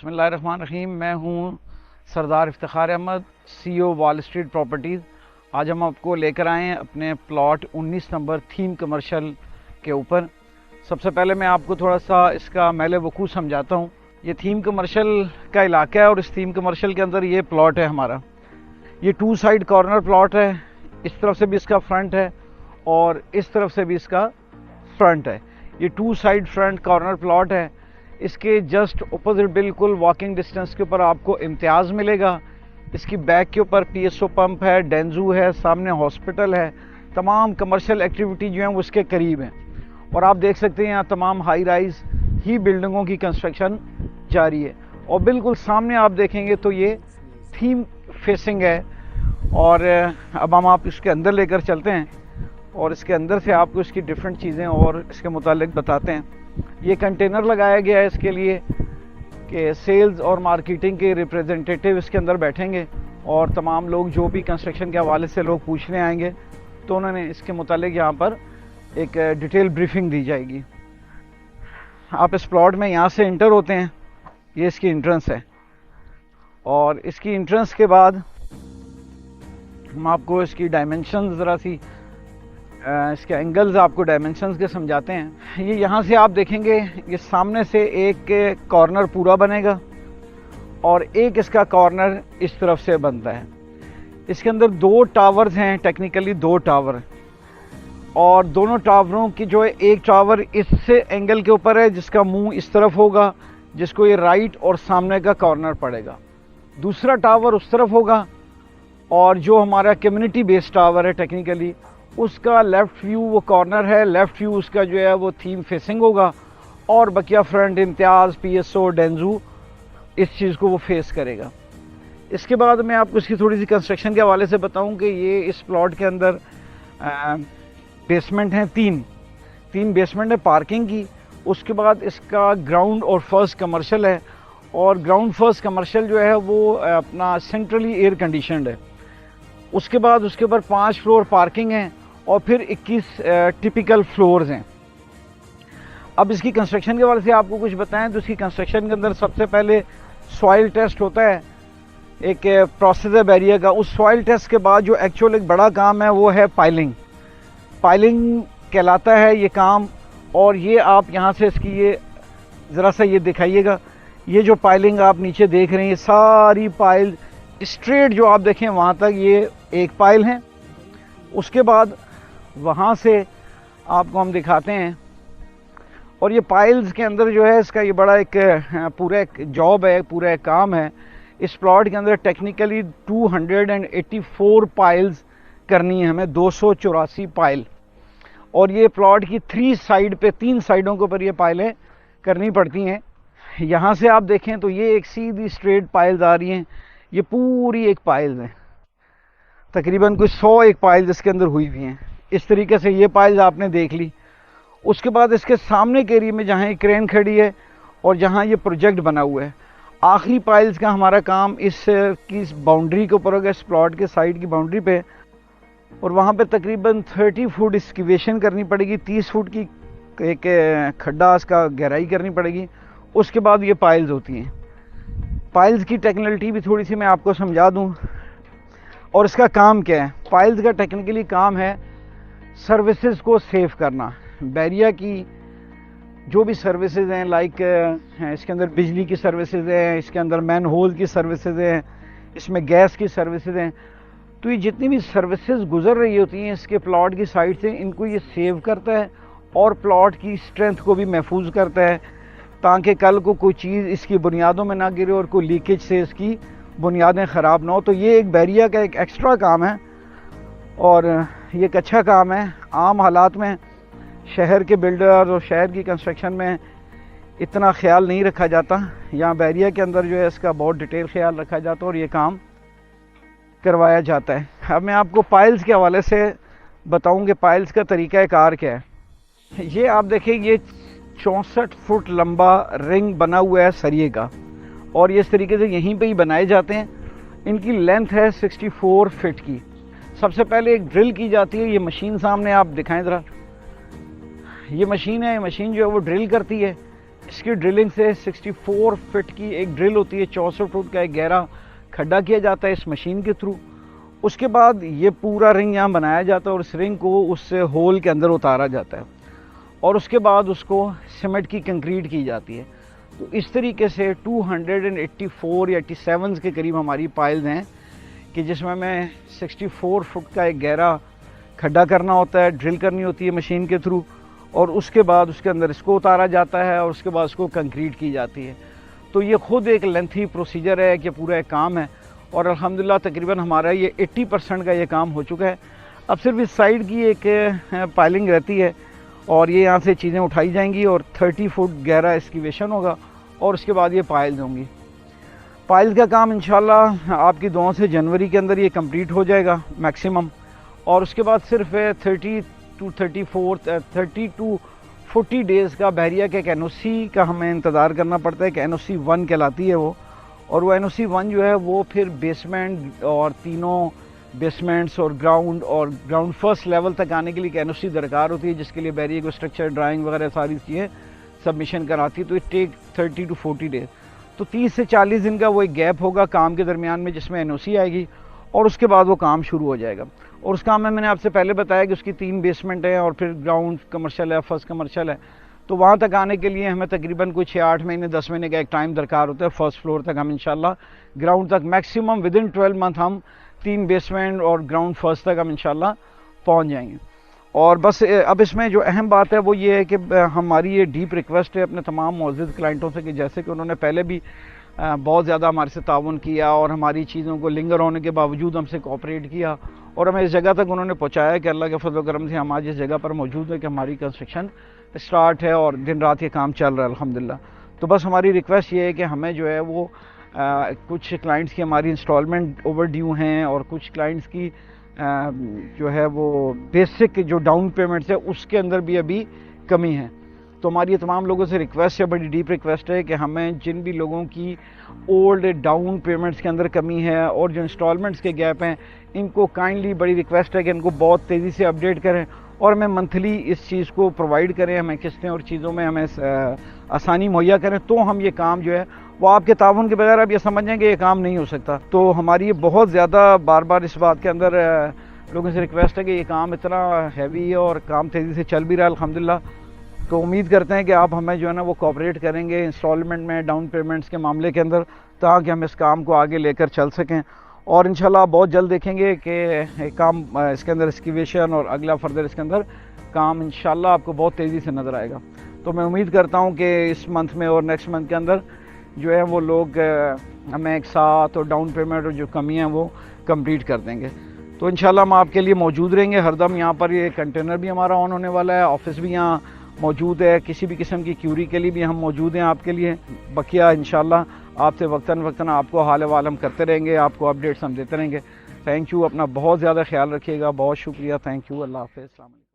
बिस्मिल्लाहिर्रहमानिर्रहीम। मैं हूं Sardar Iftikhar Ahmad, CEO Wall Street Properties. आज हम आपको लेकर आए हैं अपने प्लॉट 19 नंबर थीम कमर्शियल के ऊपर। सबसे पहले मैं आपको थोड़ा सा इसका महल वकूअ समझाता हूं। ये थीम कमर्शियल का इलाका है और इस थीम कमर्शियल के अंदर ये प्लॉट है हमारा। ये 2 साइड कॉर्नर प्लॉट है। इस तरफ से भी इसका फ्रंट है और इस तरफ से भी इसका फ्रंट है। ये 2 साइड फ्रंट कॉर्नर प्लॉट है। इसके जस्ट अपोजिट बिल्कुल वॉकिंग डिस्टेंस के ऊपर आपको इम्तियाज़ मिलेगा। इसकी बैक के ऊपर PSO पंप है, डेंजू है, सामने हॉस्पिटल है। तमाम कमर्शियल एक्टिविटी जो है वो उसके करीब हैं और आप देख सकते हैं यहाँ तमाम हाई राइज ही बिल्डिंगों की कंस्ट्रक्शन जारी है। और बिल्कुल सामने आप देखेंगे तो ये थीम फेसिंग है। और अब हम आप इसके अंदर लेकर चलते हैं और इसके अंदर से आपको इसकी डिफरेंट चीज़ें और इसके मुतालिक बताते हैं। ये कंटेनर लगाया गया है इसके लिए कि सेल्स और मार्केटिंग के रिप्रेजेंटेटिव इसके अंदर बैठेंगे और तमाम लोग जो भी कंस्ट्रक्शन के हवाले से लोग पूछने आएंगे तो उन्होंने इसके मुतालिक यहाँ पर एक डिटेल ब्रीफिंग दी जाएगी। आप इस प्लॉट में यहाँ से इंटर होते हैं, ये इसकी इंट्रेंस है। और इसकी इंट्रेंस के बाद हम आपको इसकी डायमेंशन ज़रा सी इसके एंगल्स आपको डायमेंशंस के समझाते हैं। ये यहाँ से आप देखेंगे ये सामने से एक कॉर्नर पूरा बनेगा और एक इसका कॉर्नर इस तरफ से बनता है। इसके अंदर 2 टावर्स हैं, टेक्निकली 2 टावर, और दोनों टावरों की जो है एक टावर इस एंगल के ऊपर है जिसका मुंह इस तरफ होगा, जिसको ये राइट और सामने का कॉर्नर पड़ेगा। दूसरा टावर उस तरफ होगा और जो हमारा कम्युनिटी बेस्ड टावर है टेक्निकली उसका लेफ़्ट व्यू वो कॉर्नर है, लेफ़्ट व्यू उसका जो है वो थीम फेसिंग होगा और बकिया फ्रंट इम्तियाज़ PSO डेंजू इस चीज़ को वो फेस करेगा। इसके बाद मैं आपको इसकी थोड़ी सी कंस्ट्रक्शन के हवाले से बताऊं कि ये इस प्लॉट के अंदर बेसमेंट हैं, तीन बेसमेंट है पार्किंग की। उसके बाद इसका ग्राउंड और फर्स्ट कमर्शियल है और ग्राउंड फर्स्ट कमर्शियल जो है वो अपना सेंट्रली एयर कंडीशनड है। उसके बाद उसके ऊपर 5 फ्लोर पार्किंग है और फिर 21 टिपिकल फ्लोर्स हैं। अब इसकी कंस्ट्रक्शन के हवाले से आपको कुछ बताएं तो इसकी कंस्ट्रक्शन के अंदर सबसे पहले सॉइल टेस्ट होता है, एक प्रोसेस है बैरियर का। उस सॉइल टेस्ट के बाद जो एक्चुअल एक बड़ा काम है वो है पाइलिंग कहलाता है ये काम। और ये आप यहाँ से इसकी ये ज़रा सा ये दिखाइएगा, ये जो पाइलिंग आप नीचे देख रहे हैं ये सारी पाइल स्ट्रेट जो आप देखें वहाँ तक ये एक पाइल है। उसके बाद वहाँ से आपको हम दिखाते हैं और ये पाइल्स के अंदर जो है इसका ये बड़ा एक पूरा एक जॉब है, पूरा एक काम है। इस प्लॉट के अंदर टेक्निकली 284 पाइल्स करनी है हमें, 284 पाइल। और ये प्लॉट की 3 साइड पे 3 साइडों के ऊपर ये पाइलें करनी पड़ती हैं। यहाँ से आप देखें तो ये एक सीधी स्ट्रेट पाइल्स आ रही हैं, ये पूरी एक पाइल्स हैं, तकरीबन कुछ 100 एक पाइल्स इसके अंदर हुई हुई हैं। इस तरीके से ये पाइल्स आपने देख ली। उसके बाद इसके सामने के एरिया में जहाँ एक क्रेन खड़ी है और जहाँ ये प्रोजेक्ट बना हुआ है, आखिरी पाइल्स का हमारा काम इस की बाउंड्री के ऊपर होगा, इस प्लॉट के साइड की बाउंड्री पे। और वहाँ पे तकरीबन 30 फुट एक्सकेवेशन करनी पड़ेगी, 30 फुट की एक खड्डा इसका गहराई करनी पड़ेगी। उसके बाद ये पाइल्स होती हैं। पाइल्स की टेक्निकलिटी भी थोड़ी सी मैं आपको समझा दूं और इसका काम क्या है। पाइल्स का टेक्निकली काम है सर्विसेज को सेव करना। बैरिया की जो भी सर्विसेज हैं लाइक इसके अंदर बिजली की सर्विसेज हैं, इसके अंदर मैन होल की सर्विसेज हैं, इसमें गैस की सर्विसेज हैं। तो ये जितनी भी सर्विसेज गुजर रही होती हैं इसके प्लॉट की साइड से, इनको ये सेव करता है और प्लॉट की स्ट्रेंथ को भी महफूज करता है ताकि कल को कोई चीज़ इसकी बुनियादों में ना गिरे और कोई लीकेज से इसकी बुनियादें ख़राब ना हो। तो ये एक बैरिया का एक एक्स्ट्रा काम है और ये एक अच्छा काम है। आम हालात में शहर के बिल्डर और शहर की कंस्ट्रक्शन में इतना ख्याल नहीं रखा जाता, यहाँ बैरिया के अंदर जो है इसका बहुत डिटेल ख्याल रखा जाता है और ये काम करवाया जाता है। अब मैं आपको पाइल्स के हवाले से बताऊँ कि पाइल्स का तरीक़ा कार क्या है। ये आप देखें, ये 64 फुट लंबा रिंग बना हुआ है सरिये का और ये इस तरीके से यहीं पे ही बनाए जाते हैं। इनकी लेंथ है 64 फीट की। सबसे पहले एक ड्रिल की जाती है। ये मशीन सामने आप दिखाएं ज़रा, ये मशीन है। ये मशीन जो है वो ड्रिल करती है اس کی ڈرلنگ سے 64 فٹ کی ایک ڈرل ہوتی ہے, 64 فٹ کا ایک گہرا کھڈا کیا جاتا ہے اس مشین کے تھرو. اس کے بعد یہ پورا رنگ یہاں بنایا جاتا ہے اور اس رنگ کو اس ہول کے اندر اتارا جاتا ہے اور اس کے بعد اس کو سیمنٹ کی کنکریٹ کی جاتی ہے. تو اس طریقے سے 284 یا 87 کے قریب ہماری پائلز ہیں کہ جس میں 64 فٹ کا ایک گہرا کھڈا کرنا ہوتا ہے, ڈرل کرنی ہوتی ہے مشین کے تھرو, اور اس کے بعد اس کے اندر اس کو اتارا جاتا ہے اور اس کے بعد اس کو کنکریٹ کی جاتی ہے. تو یہ خود ایک لینتھی پروسیجر ہے کہ پورا ایک کام ہے, اور الحمدللہ تقریباً ہمارا یہ 80% کا یہ کام ہو چکا ہے. اب صرف اس سائڈ کی ایک پائلنگ رہتی ہے اور یہ یہاں سے چیزیں اٹھائی جائیں گی اور 30 فٹ گہرا ایکسکیویشن ہوگا اور اس کے بعد یہ پائلز ہوں گی. پائلز کا کام انشاءاللہ آپ کی دعاؤں سے جنوری کے اندر یہ کمپلیٹ ہو جائے گا میکسیمم, اور اس کے بعد صرف 30 to 40 ڈیز کا بحریہ کے ایک NOC کا ہمیں انتظار کرنا پڑتا ہے کہ NOC 1 کہلاتی ہے وہ, اور وہ NOC 1 جو ہے وہ پھر بیسمنٹ اور تینوں بیسمنٹس اور گراؤنڈ فرسٹ لیول تک آنے کے لیے ایک NOC درکار ہوتی ہے, جس کے لیے بحریہ کو اسٹرکچر ڈرائنگ وغیرہ ساری چیزیں سبمیشن کراتی ہے. تو اٹ ٹیک 30 to 40 ڈیز. تو 30 سے 40 دن کا وہ ایک گیپ ہوگا کام کے درمیان میں جس میں NOC آئے گی اور اس کے بعد وہ کام شروع ہو جائے گا. اور اس کام میں نے آپ سے پہلے بتایا کہ اس کی 3 بیسمنٹ ہیں اور پھر گراؤنڈ کمرشل ہے, فرسٹ کمرشل ہے. تو وہاں تک آنے کے لیے ہمیں تقریباً کوئی 6-8 مہینے 10 مہینے کا ایک ٹائم درکار ہوتا ہے. فرسٹ فلور تک ہم انشاءاللہ گراؤنڈ تک میکسیمم ودن 12 منتھ ہم 3 بیسمنٹ اور گراؤنڈ فرسٹ تک ہم انشاءاللہ پہنچ جائیں گے. اور بس اب اس میں جو اہم بات ہے وہ یہ ہے کہ ہماری یہ ڈیپ ریکویسٹ ہے اپنے تمام معزز کلائنٹوں سے کہ جیسے کہ انہوں نے پہلے بھی بہت زیادہ ہمارے سے تعاون کیا اور ہماری چیزوں کو لنگر ہونے کے باوجود ہم سے کوآپریٹ کیا اور ہمیں اس جگہ تک انہوں نے پہنچایا کہ اللہ کے فضل و کرم سے ہم آج اس جگہ پر موجود ہیں کہ ہماری کنسٹرکشن سٹارٹ ہے اور دن رات یہ کام چل رہا ہے الحمدللہ. تو بس ہماری ریکویسٹ یہ ہے کہ ہمیں جو ہے وہ کچھ کلائنٹس کی ہماری انسٹالمنٹ اوور ڈیو ہیں اور کچھ کلائنٹس کی جو ہے وہ بیسک جو ڈاؤن پیمنٹس ہے اس کے اندر بھی ابھی کمی ہے. تو ہماری یہ تمام لوگوں سے ریکویسٹ ہے, بڑی ڈیپ ریکویسٹ ہے کہ ہمیں جن بھی لوگوں کی اولڈ ڈاؤن پیمنٹس کے اندر کمی ہے اور جو انسٹالمنٹس کے گیپ ہیں ان کو کائنڈلی بڑی ریکویسٹ ہے کہ ان کو بہت تیزی سے اپڈیٹ کریں اور ہمیں منتھلی اس چیز کو پرووائڈ کریں, ہمیں قسطیں اور چیزوں میں ہمیں آسانی مہیا کریں, تو ہم یہ کام جو ہے وہ آپ کے تعاون کے بغیر آپ یہ سمجھیں کہ یہ کام نہیں ہو سکتا. تو ہماری یہ بہت زیادہ بار بار اس بات کے اندر لوگوں سے ریکویسٹ ہے کہ یہ کام اتنا ہیوی ہے اور کام تیزی سے چل بھی رہا ہے الحمدللہ. تو امید کرتے ہیں کہ آپ ہمیں جو ہے نا وہ کوآپریٹ کریں گے انسٹالمنٹ میں ڈاؤن پیمنٹس کے معاملے کے اندر تاکہ ہم اس کام کو آگے لے کر چل سکیں. اور انشاءاللہ آپ بہت جلد دیکھیں گے کہ کام اس کے اندر ایکسکیویشن اور اگلا فردر اس کے اندر کام انشاءاللہ آپ کو بہت تیزی سے نظر آئے گا. تو میں امید کرتا ہوں کہ اس منتھ میں اور نیکسٹ منتھ کے اندر جو ہے وہ لوگ ہمیں ایک ساتھ اور ڈاؤن پیمنٹ اور جو کمی ہیں وہ کمپلیٹ کر دیں گے. تو انشاءاللہ ہم آپ کے لیے موجود رہیں گے ہر دم. یہاں پر یہ کنٹینر بھی ہمارا آن ہونے والا ہے, آفس بھی یہاں موجود ہے, کسی بھی قسم کی کیوری کے لیے بھی ہم موجود ہیں آپ کے لیے. بقیہ انشاءاللہ آپ سے وقتاً وقتاً آپ کو حال احوال ہم کرتے رہیں گے, آپ کو اپڈیٹس ہم دیتے رہیں گے. تھینک یو, اپنا بہت زیادہ خیال رکھیے گا. بہت شکریہ, تھینک یو, اللہ حافظ, السلام علیکم.